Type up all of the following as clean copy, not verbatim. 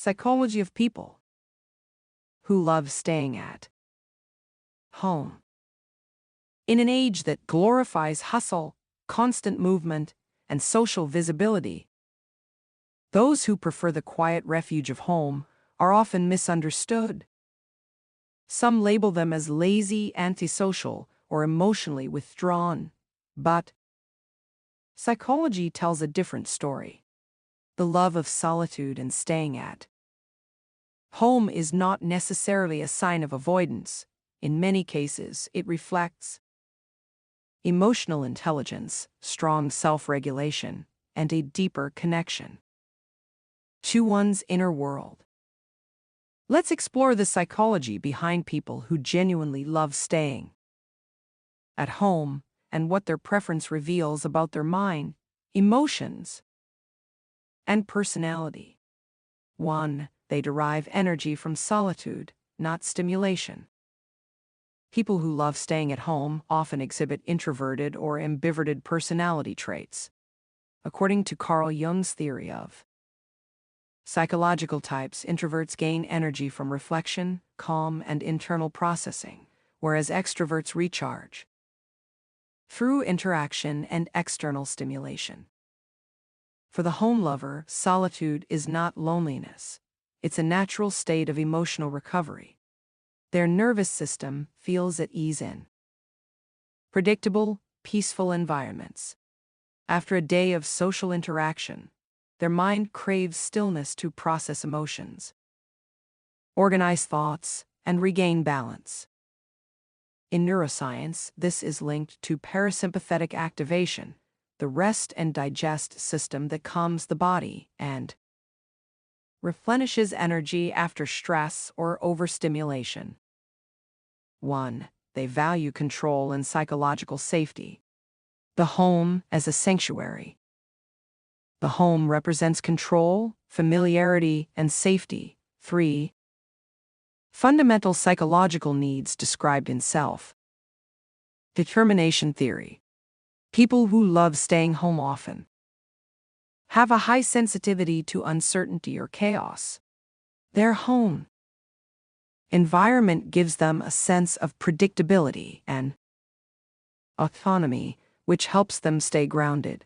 Psychology of people who love staying at home. In an age that glorifies hustle, constant movement, and social visibility, those who prefer the quiet refuge of home are often misunderstood. Some label them as lazy, antisocial, or emotionally withdrawn, but psychology tells a different story. The love of solitude and staying at home is not necessarily a sign of avoidance. In many cases, it reflects emotional intelligence, strong self-regulation, and a deeper connection to one's inner world. Let's explore the psychology behind people who genuinely love staying at home and what their preference reveals about their mind, emotions, and personality. 1. They derive energy from solitude, not stimulation. People who love staying at home often exhibit introverted or ambiverted personality traits, according to Carl Jung's theory of psychological types. Introverts gain energy from reflection, calm, and internal processing, whereas extroverts recharge through interaction and external stimulation. For the home lover, solitude is not loneliness. It's a natural state of emotional recovery. Their nervous system feels at ease in predictable, peaceful environments. After a day of social interaction, their mind craves stillness to process emotions, organize thoughts, and regain balance. In neuroscience, this is linked to parasympathetic activation, the rest and digest system that calms the body and replenishes energy after stress or overstimulation. 1. They value control and psychological safety. The home as a sanctuary. The home represents control, familiarity, and safety. 3. Fundamental psychological needs described in self-determination theory. People who love staying home often have a high sensitivity to uncertainty or chaos. Their home environment gives them a sense of predictability and autonomy, which helps them stay grounded.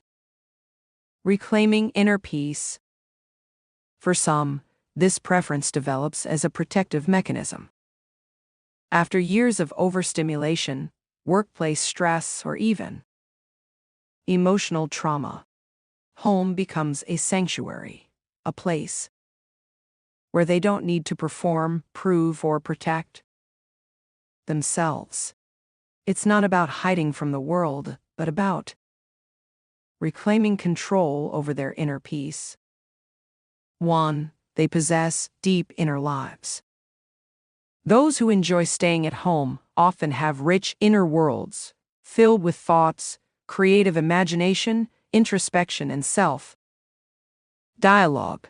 Reclaiming inner peace. For some, this preference develops as a protective mechanism. After years of overstimulation, workplace stress, or even emotional trauma, home becomes a sanctuary, a place where they don't need to perform, prove, or protect themselves. It's not about hiding from the world, but about reclaiming control over their inner peace. 1. They possess deep inner lives. Those who enjoy staying at home often have rich inner worlds, filled with thoughts, creative imagination, introspection, and self-dialogue.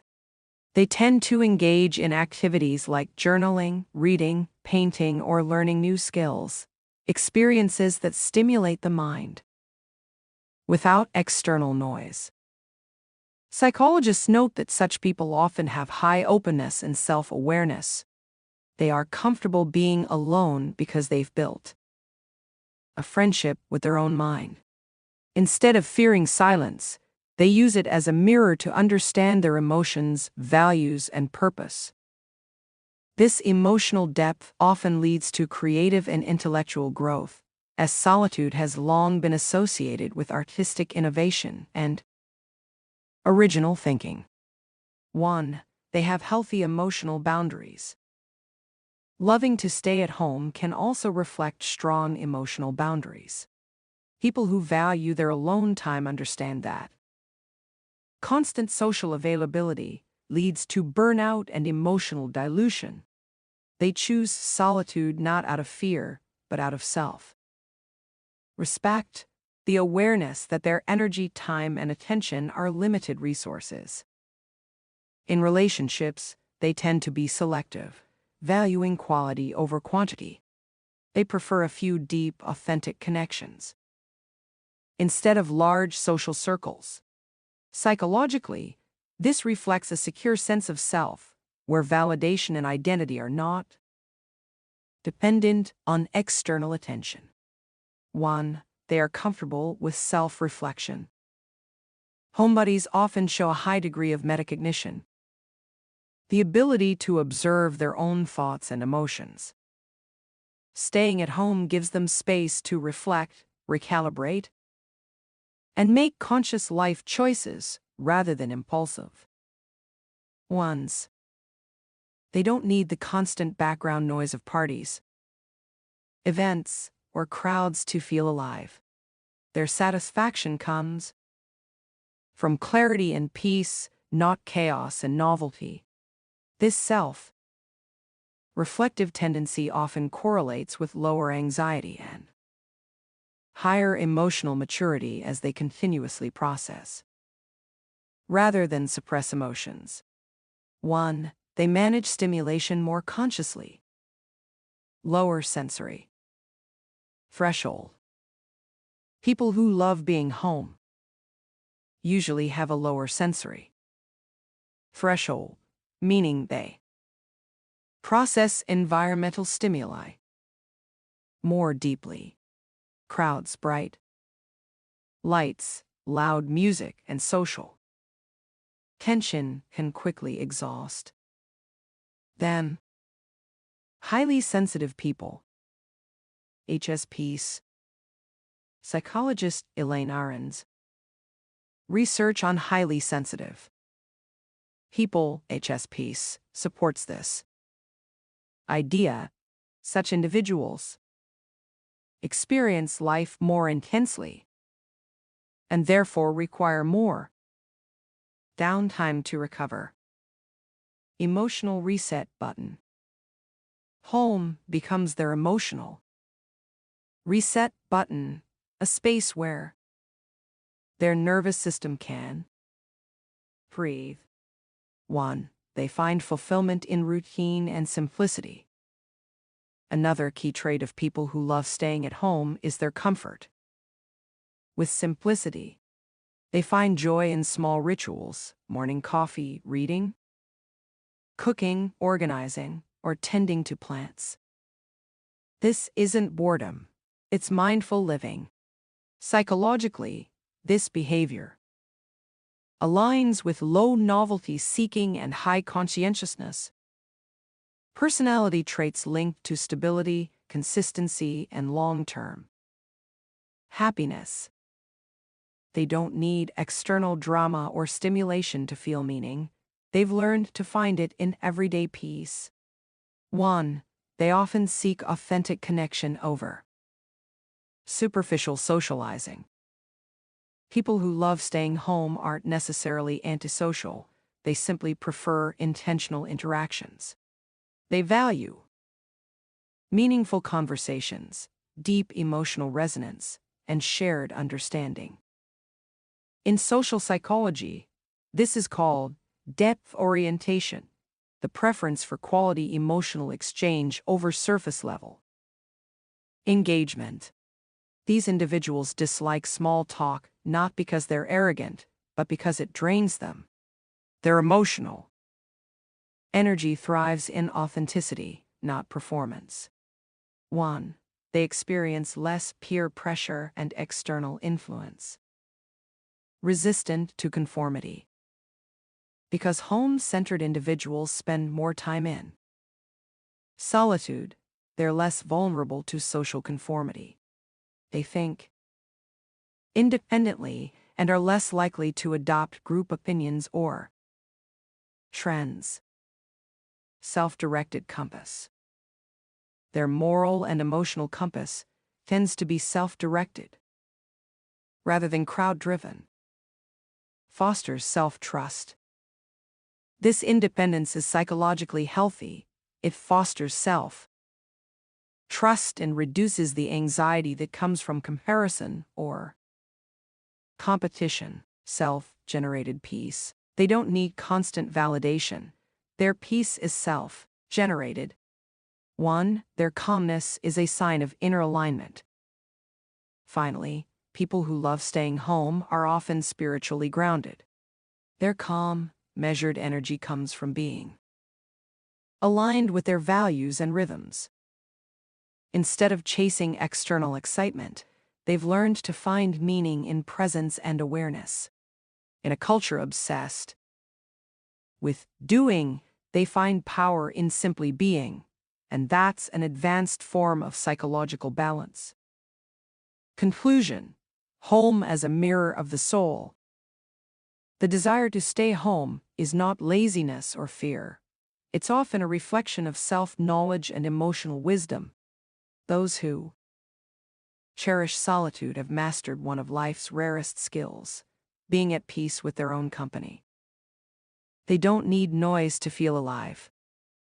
They tend to engage in activities like journaling, reading, painting, or learning new skills, experiences that stimulate the mind without external noise. Psychologists note that such people often have high openness and self-awareness. They are comfortable being alone because they've built a friendship with their own mind. Instead of fearing silence, they use it as a mirror to understand their emotions, values, and purpose. This emotional depth often leads to creative and intellectual growth, as solitude has long been associated with artistic innovation and original thinking. 1. They have healthy emotional boundaries. Loving to stay at home can also reflect strong emotional boundaries. People who value their alone time understand that constant social availability leads to burnout and emotional dilution. They choose solitude not out of fear, but out of self-respect, the awareness that their energy, time, and attention are limited resources. In relationships, they tend to be selective, valuing quality over quantity. They prefer a few deep, authentic connections instead of large social circles. Psychologically, this reflects a secure sense of self, where validation and identity are not dependent on external attention. 1. They are comfortable with self-reflection. Homebodies often show a high degree of metacognition, the ability to observe their own thoughts and emotions. Staying at home gives them space to reflect, recalibrate, and make conscious life choices rather than impulsive ones. They don't need the constant background noise of parties, events, or crowds to feel alive. Their satisfaction comes from clarity and peace, not chaos and novelty. This self-reflective tendency often correlates with lower anxiety and higher emotional maturity as they continuously process, rather than suppress emotions. 1. They manage stimulation more consciously. Lower sensory threshold. People who love being home usually have a lower sensory threshold, meaning they process environmental stimuli more deeply. Crowds, bright lights, loud music, and social tension can quickly exhaust them. Highly sensitive people. HSPs. Psychologist Elaine Ahrens. Research on highly sensitive people, HSPs, supports this idea. Such individuals experience life more intensely and therefore require more downtime to recover. Emotional reset button. Home becomes their emotional reset button, a space where their nervous system can breathe. 1. They find fulfillment in routine and simplicity. Another key trait of people who love staying at home is their comfort with simplicity. They find joy in small rituals, morning coffee, reading, cooking, organizing, or tending to plants. This isn't boredom, it's mindful living. Psychologically, this behavior aligns with low novelty seeking and high conscientiousness. Personality traits linked to stability, consistency, and long-term happiness. They don't need external drama or stimulation to feel meaning. They've learned to find it in everyday peace. 1. They often seek authentic connection over superficial socializing. People who love staying home aren't necessarily antisocial. They simply prefer intentional interactions. They value meaningful conversations, deep emotional resonance, and shared understanding. In social psychology, this is called depth orientation, the preference for quality emotional exchange over surface level engagement. These individuals dislike small talk not because they're arrogant, but because it drains them. Their emotional energy thrives in authenticity, not performance. 1. They experience less peer pressure and external influence. Resistant to conformity. Because home-centered individuals spend more time in solitude, they're less vulnerable to social conformity. They think independently and are less likely to adopt group opinions or trends. Self-directed compass. Their moral and emotional compass tends to be self-directed rather than crowd-driven. Fosters self-trust. This independence is psychologically healthy. It fosters self-trust and reduces the anxiety that comes from comparison or competition. Self-generated peace. They don't need constant validation. Their peace is self-generated. 1. Their calmness is a sign of inner alignment. Finally, people who love staying home are often spiritually grounded. Their calm, measured energy comes from being aligned with their values and rhythms. Instead of chasing external excitement, they've learned to find meaning in presence and awareness. In a culture obsessed with doing, they find power in simply being, and that's an advanced form of psychological balance. Conclusion: home as a mirror of the soul. The desire to stay home is not laziness or fear. It's often a reflection of self-knowledge and emotional wisdom. Those who cherish solitude have mastered one of life's rarest skills, being at peace with their own company. They don't need noise to feel alive.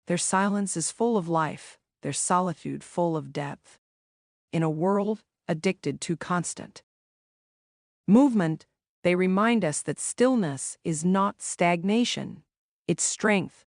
Their silence is full of life, their solitude full of depth. In a world addicted to constant movement, they remind us that stillness is not stagnation, it's strength.